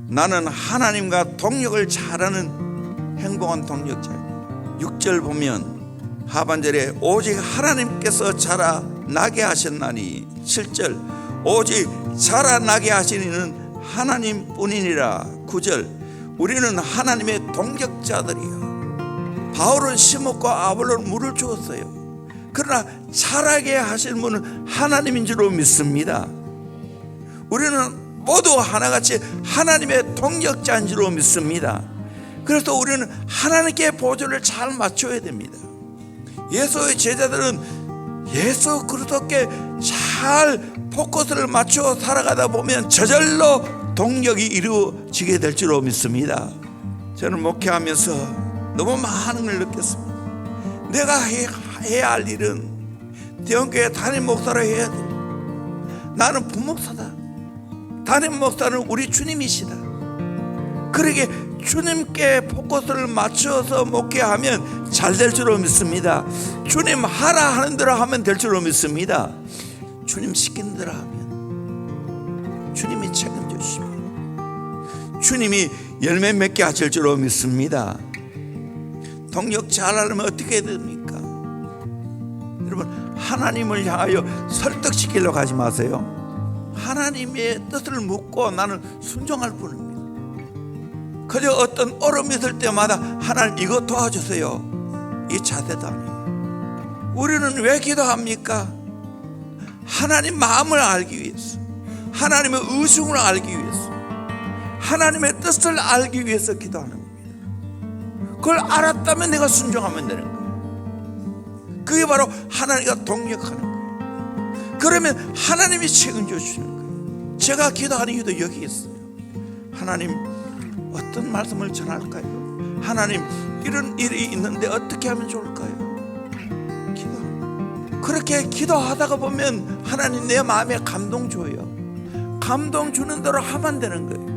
나는 하나님과 동력을 잘하는 행복한 동력자입니다. 6절 보면 하반절에 오직 하나님께서 자라나게 하셨나니, 7절 오직 자라나게 하시는 하나님뿐이니라. 9절 우리는 하나님의 동력자들이요. 바울은 심었고 아볼로는 물을 주었어요. 그러나 자라게 하신 분은 하나님인 줄로 믿습니다. 우리는 모두 하나같이 하나님의 동력자인 줄로 믿습니다. 그래서 우리는 하나님께 보조를 잘 맞춰야 됩니다. 예수의 제자들은 예수 그리스도께 잘 포커스를 맞춰 살아가다 보면 저절로 동력이 이루어지게 될 줄로 믿습니다. 저는 목회하면서 너무 많은 걸 느꼈습니다. 내가 해야 할 일은 대형교회 담임 목사로 해야 돼. 나는 부목사다. 담임 목사는 우리 주님이시다. 그러게 주님께 포커스를 맞춰서 목회하면 잘 될 줄로 믿습니다. 주님 하라 하는 대로 하면 될 줄로 믿습니다. 주님 시키는 대로 하면 주님이 책임져 주십니다. 주님이 열매 맺게 하실 줄로 믿습니다. 동력 잘하려면 어떻게 해야 됩니까? 여러분, 하나님을 향하여 설득시키려고 하지 마세요. 하나님의 뜻을 묻고 나는 순종할 뿐입니다. 그저 어떤 어려움이 있을 때마다 하나님 이거 도와주세요, 이 자세도 아니에요. 우리는 왜 기도합니까? 하나님 마음을 알기 위해서, 하나님의 의중을 알기 위해서, 하나님의 뜻을 알기 위해서 기도하는 겁니다. 그걸 알았다면 내가 순종하면 되는 거예요. 그게 바로 하나님과 동력하는 거예요. 그러면 하나님이 책임져 주시는 거예요. 제가 기도하는 이유도 여기 있어요. 하나님, 어떤 말씀을 전할까요? 하나님, 이런 일이 있는데 어떻게 하면 좋을까요? 기도. 그렇게 기도하다가 보면 하나님 내 마음에 감동 줘요. 감동 주는 대로 하면 되는 거예요.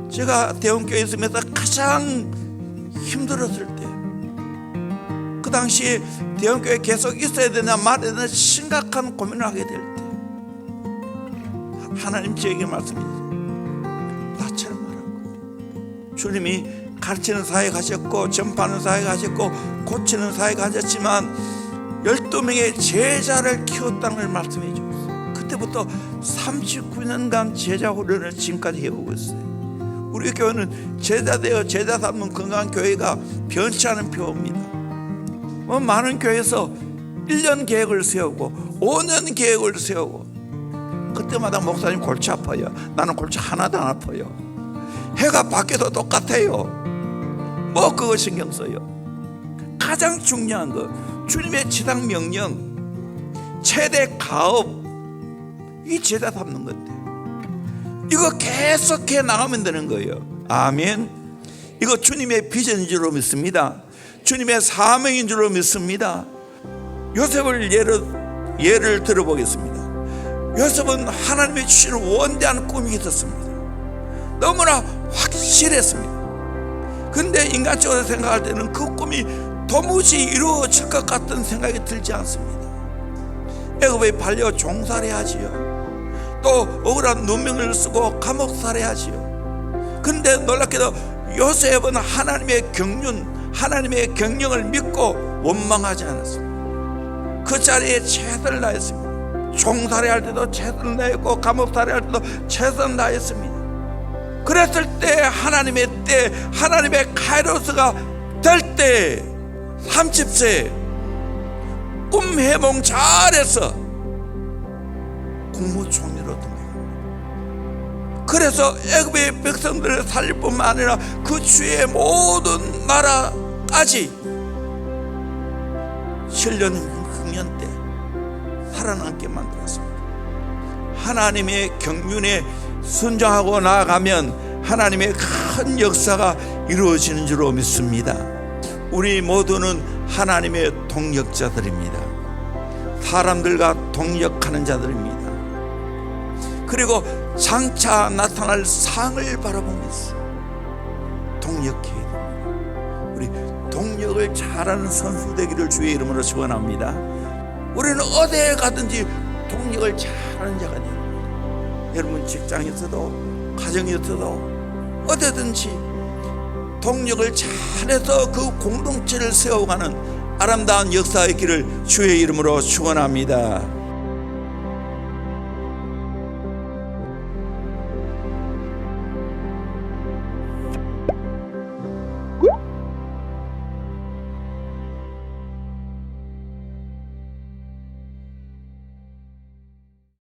제가 대원교회에 있으면서 가장 힘들었을 때, 그 당시에 대원교회에 계속 있어야 되나 말아야 되나 심각한 고민을 하게 될 때, 하나님 저에게 말씀해주세요. 나처럼 하라고. 주님이 가르치는 사역 하셨고, 전파하는 사역 하셨고, 고치는 사역 하셨지만 12명의 제자를 키웠다는 걸 말씀해 주셨어요. 그때부터 39년간 제자 훈련을 지금까지 해오고 있어요. 우리 교회는 제자 되어 제자 삼는 건강한 교회가 변치 않은 표입니다. 많은 교회에서 1년 계획을 세우고 5년 계획을 세우고, 그때마다 목사님 골치 아파요. 나는 골치 하나도 안 아파요. 해가 바뀌어도 똑같아요. 뭐 그거 신경 써요. 가장 중요한 거, 주님의 지상 명령, 최대 가업, 이 제자 삼는 건데, 이거 계속해 나가면 되는 거예요. 아멘. 이거 주님의 비전인 줄로 믿습니다. 주님의 사명인 줄로 믿습니다. 요셉을 예를 들어보겠습니다. 요셉은 하나님이 주신 원대한 꿈이 있었습니다. 너무나 확실했습니다. 근데 인간적으로 생각할 때는 그 꿈이 도무지 이루어질 것 같은 생각이 들지 않습니다. 애굽에 팔려 종살이하지요. 또 억울한 누명을 쓰고 감옥살이하지요. 근데 놀랍게도 요셉은 하나님의 경륜, 하나님의 경영을 믿고 원망하지 않았습니다. 그 자리에 최선을 다했습니다. 종살이할 때도 최선을 다했고, 감옥살이할 때도 최선을 다했습니다. 그랬을 때 하나님의 때, 하나님의 카이로스가 될 때 30세 꿈 해몽 잘해서 국무총리로 등극합니다. 그래서 애굽의 백성들을 살릴 뿐만 아니라 그 주의 모든 나라까지 7년 흑년 때 살아남게 만들었습니다. 하나님의 경륜에 순종하고 나아가면 하나님의 큰 역사가 이루어지는 줄로 믿습니다. 우리 모두는 하나님의 동력자들입니다. 사람들과 동력하는 자들입니다. 그리고 장차 나타날 상을 바라보면서 동력해야 됩니다. 우리 동력을 잘하는 선수 되기를 주의 이름으로 축원합니다. 우리는 어디에 가든지 동력을 잘하는 자가 됩니다. 여러분 직장에서도, 가정에서도, 어디든지 동력을 잘해서 그 공동체를 세워가는 아름다운 역사의 길을 주의 이름으로 축원합니다.